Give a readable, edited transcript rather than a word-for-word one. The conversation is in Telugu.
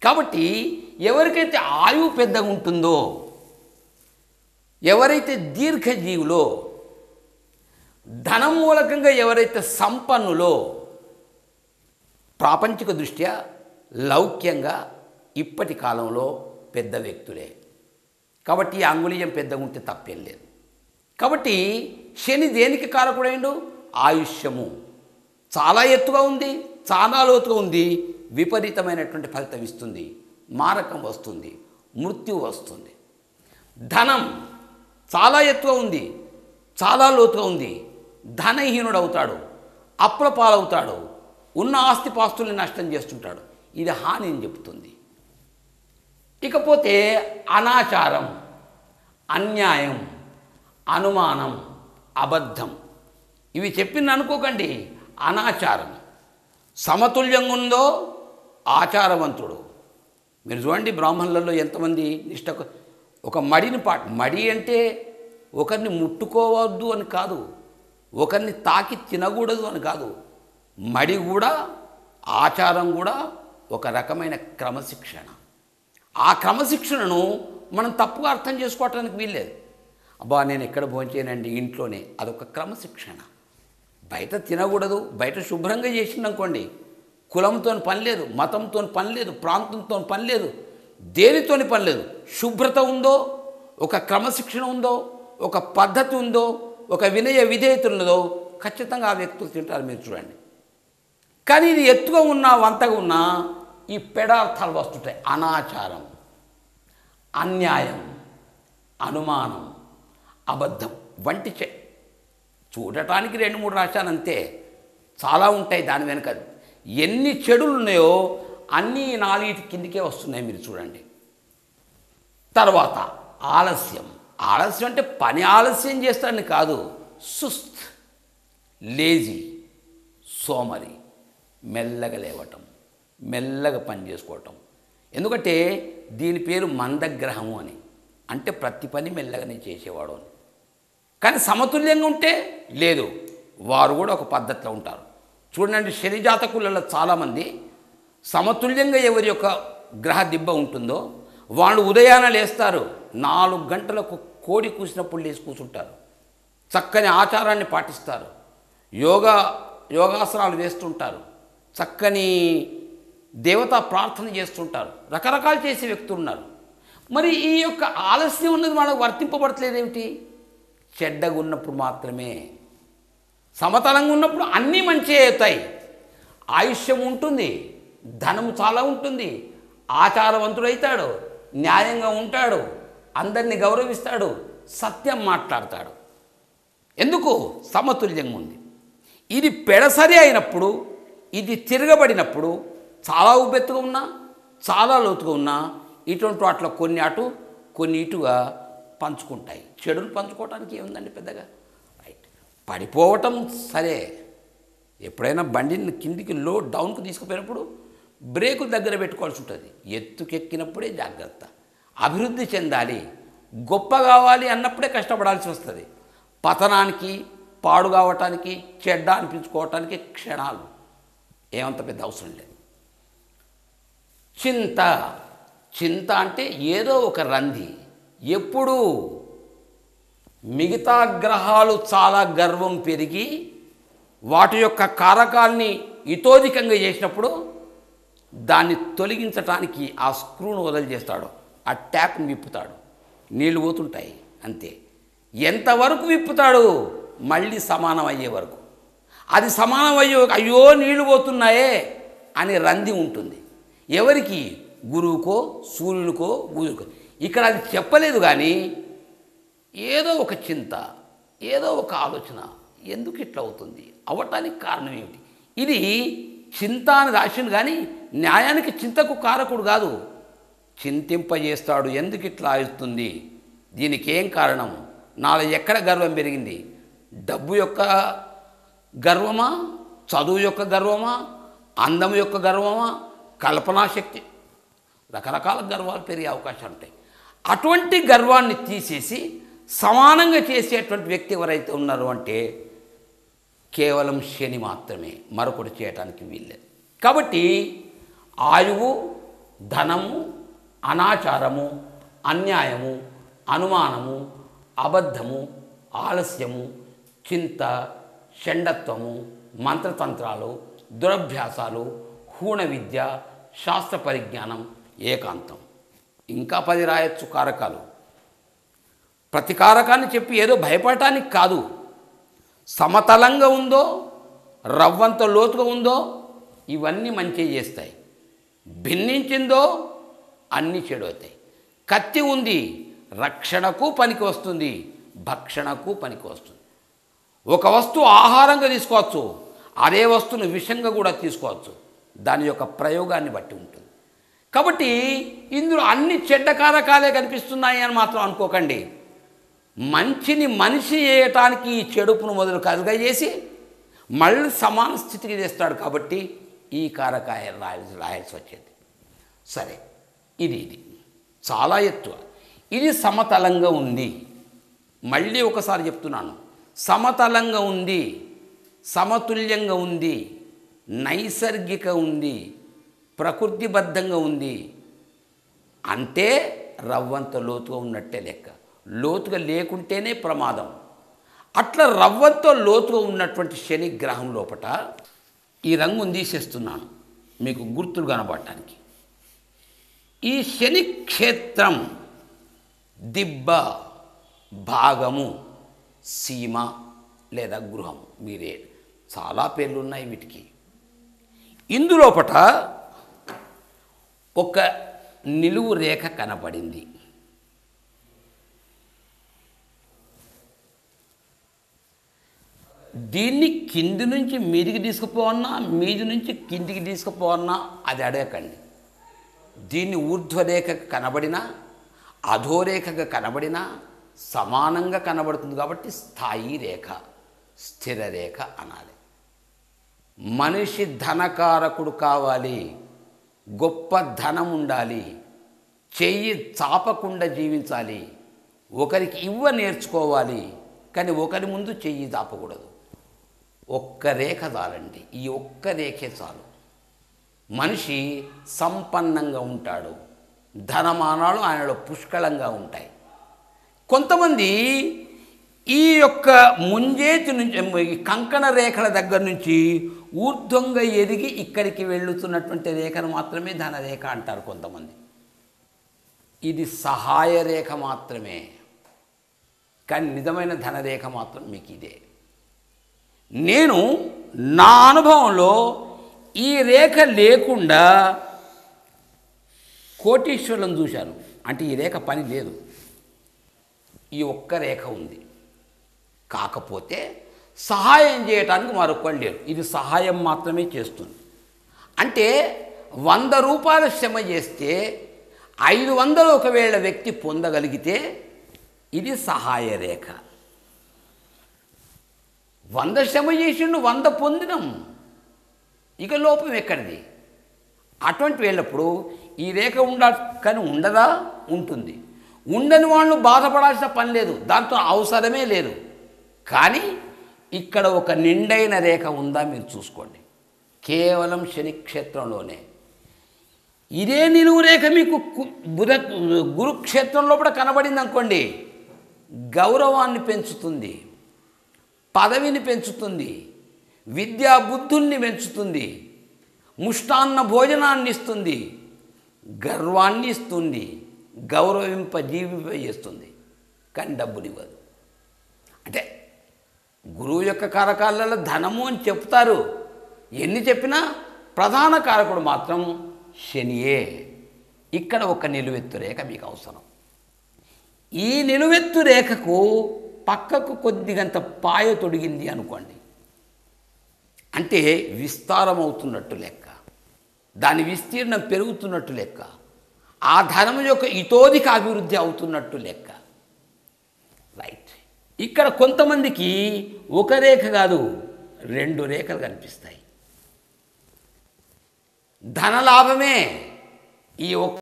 కాబట్టి ఎవరికైతే ఆయువు పెద్దగా ఉంటుందో, ఎవరైతే దీర్ఘజీవులో, ధనం మూలకంగా ఎవరైతే సంపన్నులో, ప్రాపంచిక దృష్ట్యా లౌక్యంగా ఇప్పటి కాలంలో పెద్ద వ్యక్తులే. కాబట్టి ఈ అంగుళీయం పెద్దగా ఉంటే తప్పేం లేదు. కాబట్టి శని దేనికి కారకుడైండు? ఆయుష్యము. చాలా ఎత్తుగా ఉంది, చాలా లోతుగా ఉంది, విపరీతమైనటువంటి ఫలితం ఇస్తుంది, మారకం వస్తుంది, మృత్యు వస్తుంది. ధనం చాలా ఎత్తుగా ఉంది, చాలా లోతుగా ఉంది, ధనహీనుడు అవుతాడు, అప్పుల పాలవుతాడు, ఉన్న ఆస్తిపాస్తుల్ని నష్టం చేస్తుంటాడు. ఇది హానిని చెబుతుంది. ఇకపోతే అనాచారం, అన్యాయం, అనుమానం, అబద్ధం, ఇవి చెప్పింది అనుకోకండి. అనాచారం సమతుల్యంగా ఉందో ఆచారవంతుడు. మీరు చూడండి, బ్రాహ్మణులలో ఎంతమంది నిష్ఠకు ఒక మడిని మడి అంటే ఒకరిని ముట్టుకోవద్దు అని కాదు, ఒకరిని తాకి తినకూడదు అని కాదు. మడి కూడా, ఆచారం కూడా ఒక రకమైన క్రమశిక్షణ. ఆ క్రమశిక్షణను మనం తప్పుగా అర్థం చేసుకోవటానికి వీల్లేదు. అబ్బా నేను ఎక్కడ భోంచేయనండి, ఇంట్లోనే, అదొక క్రమశిక్షణ. బయట తినకూడదు, బయట శుభ్రంగా చేసిందనుకోండి, కులంతో పని లేదు, మతంతో పని లేదు, ప్రాంతంతో పని లేదు, దేనితోని పని లేదు. శుభ్రత ఉందో, ఒక క్రమశిక్షణ ఉందో, ఒక పద్ధతి ఉందో, ఒక వినయ విధేయత ఉన్నదో ఖచ్చితంగా ఆ వ్యక్తులు తింటారు. మీరు చూడండి. కానీ ఇది ఎత్తుగా ఉన్నా, వంతగా ఉన్నా ఈ పెడార్థాలు వస్తుంటాయి. అనాచారం, అన్యాయం, అనుమానం, అబద్ధం వంటి చూడటానికి 2-3 రాశాను అంతే, చాలా ఉంటాయి దాని వెనుక. ఎన్ని చెడులు ఉన్నాయో అన్నీ 4 కిందికే వస్తున్నాయి. మీరు చూడండి. తర్వాత ఆలస్యం. ఆలస్యం అంటే పని ఆలస్యం చేస్తాడని కాదు, సుస్త్, లేజీ, సోమరి, మెల్లగా లేవటం, మెల్లగా పని చేసుకోవటం. ఎందుకంటే దీని పేరు మందగ్రహము అని, అంటే ప్రతి పని మెల్లగానే చేసేవాడు అని. కానీ సమతుల్యంగా ఉంటే లేదు, వారు కూడా ఒక పద్ధతిలో ఉంటారు. చూడండి, శని జాతకులలో చాలామంది సమతుల్యంగా ఎవరి యొక్క గ్రహ దిబ్బ ఉంటుందో వాళ్ళు ఉదయాన లేస్తారు, 4 గంటలకు కోడి కూసినప్పుడు లేచి కూర్చుంటారు, చక్కని ఆచారాన్ని పాటిస్తారు, యోగాసనాలు వేస్తుంటారు, చక్కని దేవతా ప్రార్థన చేస్తుంటారు, రకరకాలు చేసే వ్యక్తులు ఉన్నారు. మరి ఈ యొక్క ఆలస్యం ఉన్నది మనకు వర్తింపబడట్లేదేమిటి? చెడ్డగా ఉన్నప్పుడు మాత్రమే. సమతలంగా ఉన్నప్పుడు అన్నీ మంచి అవుతాయి. ఆయుష్యం ఉంటుంది, ధనము చాలా ఉంటుంది, ఆచారవంతుడవుతాడు, న్యాయంగా ఉంటాడు, అందరినీ గౌరవిస్తాడు, సత్యం మాట్లాడతాడు. ఎందుకు? సమతుల్యంగా ఉంది. ఇది పెడసరి అయినప్పుడు, ఇది తిరగబడినప్పుడు చాలా ఉబ్బెత్తుగా ఉన్నా, చాలా లోతుగా ఉన్నా ఇటువంటి వాటిలో కొన్ని అటు కొన్ని ఇటుగా పంచుకుంటాయి. చెడులు పంచుకోవడానికి ఏముందండి పెద్దగా? రైట్. పడిపోవటం సరే, ఎప్పుడైనా బండిని కిందికి డౌన్కి తీసుకుపోయినప్పుడు బ్రేకులు దగ్గర పెట్టుకోవాల్సి ఉంటుంది. ఎత్తుకెక్కినప్పుడే జాగ్రత్త. అభివృద్ధి చెందాలి, గొప్ప కావాలి అన్నప్పుడే కష్టపడాల్సి వస్తుంది. పతనానికి, పాడు కావటానికి, చెడ్డ అనిపించుకోవటానికి క్షణాలు, ఏమంత పెద్ద అవసరం లేదు. చింత. చింత అంటే ఏదో ఒక రంది. ఎప్పుడు మిగతా గ్రహాలు చాలా గర్వం పెరిగి వాటి యొక్క కారకాల్ని ఇతోధికంగా చేసినప్పుడు దాన్ని తొలగించటానికి ఆ స్క్రూను వదిలిచేస్తాడు, ఆ ట్యాప్ని విప్పుతాడు, నీళ్లు పోతుంటాయి అంతే. ఎంతవరకు విప్పుతాడు? మళ్ళీ సమానం అయ్యే వరకు. అది సమానం అయ్యో నీళ్లు పోతున్నాయే అనే రంది ఉంటుంది. ఎవరికి? గురువుకో, సూర్యునికో, గురువుకో. ఇక్కడ అది చెప్పలేదు, కానీ ఏదో ఒక చింత, ఏదో ఒక ఆలోచన, ఎందుకు ఇట్లా అవుతుంది, అవ్వటానికి కారణం ఏమిటి? ఇది చింత అని రాసింది, కానీ న్యాయానికి చింతకు కారకుడు కాదు. చింతింపజేస్తాడు, ఎందుకు ఇట్లా అవుతుంది, దీనికి ఏం కారణం, నాలో ఎక్కడ గర్వం పెరిగింది? డబ్బు యొక్క గర్వమా, చదువు యొక్క గర్వమా, అందం యొక్క గర్వమా, కల్పనాశక్తి, రకరకాల గర్వాలు పెరిగే అవకాశాలు ఉంటాయి. అటువంటి గర్వాన్ని తీసేసి సమానంగా చేసేటువంటి వ్యక్తి ఎవరైతే ఉన్నారో అంటే కేవలం శని మాత్రమే, మరొకటి చేయటానికి వీల్లేదు. కాబట్టి ఆయువు, ధనము, అనాచారము, అన్యాయము, అనుమానము, అబద్ధము, ఆలస్యము, చింత, షండత్వము, మంత్రతంత్రాలు, దురభ్యాసాలు, హూణ విద్య, శాస్త్ర పరిజ్ఞానం, ఏకాంతం. ఇంకా 10 రాయొచ్చు కారకాలు. ప్రతి కారకాన్ని చెప్పి ఏదో భయపడటానికి కాదు. సమతలంగా ఉందో, రవ్వంత లోతుగా ఉందో ఇవన్నీ మంచి చేస్తాయి. భిన్నించిందో అన్నీ చెడు అవుతాయి. కత్తి ఉంది, రక్షణకు పనికి వస్తుంది, భక్షణకు పనికి వస్తుంది. ఒక వస్తువు ఆహారంగా తీసుకోవచ్చు, అదే వస్తువును విషంగా కూడా తీసుకోవచ్చు. దాని యొక్క ప్రయోగాన్ని బట్టి ఉంటుంది. కాబట్టి ఇందులో అన్ని చెడ్డ కారకాలే కనిపిస్తున్నాయి అని మాత్రం అనుకోకండి. మంచిని మనిషి చేయటానికి ఈ చెడుపును మొదలు కలుగజేసి మళ్ళీ సమాన స్థితికి తెస్తాడు. కాబట్టి ఈ కారకాయ రాయాల్సి వచ్చేది. సరే, ఇది చాలా ఎత్తువ. ఇది సమతలంగా ఉంది. మళ్ళీ ఒకసారి చెప్తున్నాను, సమతలంగా ఉంది, సమతుల్యంగా ఉంది, నైసర్గిక ఉంది, ప్రకృతిబద్ధంగా ఉంది అంటే రవ్వంత లోతుగా ఉన్నట్టే లెక్క. లోతుగా లేకుంటేనే ప్రమాదం. అట్లా రవ్వంతో లోతుగా ఉన్నటువంటి శని గ్రహం లోపట ఈ రంగును తీసేస్తున్నాను మీకు గుర్తులు కనబడటానికి. ఈ శని క్షేత్రం దిబ్బ, భాగము, సీమ లేదా గృహం, మీరే చాలా పేర్లు ఉన్నాయి వీటికి. ఇందులోపట ఒక నిలువు రేఖ కనపడింది. దీన్ని కింది నుంచి మీదికి తీసుకుపోవన్నా, మీది నుంచి కిందికి తీసుకుపోవన్నా అది అడగకండి. దీన్ని ఊర్ధ్వరేఖకు కనబడినా, అధోరేఖగా కనబడినా సమానంగా కనబడుతుంది. కాబట్టి స్థాయి రేఖ, స్థిర రేఖ అనాలి. మనిషి ధనకారకుడు కావాలి, గొప్ప ధనం ఉండాలి, చెయ్యి చాపకుండా జీవించాలి, ఒకరికి ఇవ్వ నేర్చుకోవాలి, కానీ ఒకరి ముందు చెయ్యి చాపకూడదు. ఒక్క రేఖ చాలండి. ఈ ఒక్క రేఖే చాలు. మనిషి సంపన్నంగా ఉంటాడు, ధనమానాలు ఆయనలో పుష్కలంగా ఉంటాయి. కొంతమంది ఈ యొక్క ముంజేతి నుంచి కంకణ రేఖల దగ్గర నుంచి ఊర్ధ్వంగా ఎదిగి ఇక్కడికి వెళుతున్నటువంటి రేఖను మాత్రమే ధనరేఖ అంటారు కొంతమంది. ఇది సహాయ రేఖ మాత్రమే, కానీ నిజమైన ధనరేఖ మాత్రం మీకు ఇదే. నేను నా అనుభవంలో ఈ రేఖ లేకుండా కోటీశ్వరులను చూశాను. అంటే ఈ రేఖ పని లేదు, ఈ ఒక్క రేఖ ఉంది. కాకపోతే సహాయం చేయటానికి మరొకరు లేరు. ఇది సహాయం మాత్రమే చేస్తుంది. అంటే 100 రూపాయల శ్రమ చేస్తే 500 ఒకవేళ వ్యక్తి పొందగలిగితే ఇది సహాయ రేఖ. 100 శ్రమ చేసిండు, 100 పొందినం, ఇక లోపం ఎక్కడిది? అటువంటి వెళ్ళప్పుడు ఈ రేఖ కానీ ఉండదా? ఉంటుంది. ఉండని వాళ్ళు బాధపడాల్సిన పని లేదు, దాంతో అవసరమే లేదు. కానీ ఇక్కడ ఒక నిండైన రేఖ ఉందా మీరు చూసుకోండి. కేవలం శని క్షేత్రంలోనే. ఇదే నిలువు రేఖ మీకు గురుక్షేత్రంలో కూడా కనబడింది అనుకోండి, గౌరవాన్ని పెంచుతుంది, పదవిని పెంచుతుంది, విద్యా బుద్ధుల్ని పెంచుతుంది, ముష్టాన్న భోజనాన్ని ఇస్తుంది, గర్వాన్ని ఇస్తుంది, జీవింపజేస్తుంది. కానీ డబ్బునివ్వదు. అంటే గురువు యొక్క కారకాలలో ధనము అని చెప్తారు. ఎన్ని చెప్పినా ప్రధాన కారకుడు మాత్రం శనియే. ఇక్కడ ఒక నిలువెత్తు రేఖ మీకు అవసరం. ఈ నిలువెత్తు రేఖకు పక్కకు కొద్దిగంత పాయ తొడిగింది అనుకోండి, అంటే విస్తారం అవుతున్నట్టు లెక్క, దాని విస్తీర్ణం పెరుగుతున్నట్టు లెక్క, ఆ ధనం యొక్క ఇతోధిక అభివృద్ధి అవుతున్నట్టు లెక్క. రైట్. ఇక్కడ కొంతమందికి ఒక రేఖ కాదు, 2 రేఖలు కనిపిస్తాయి. ధనలాభమే ఈ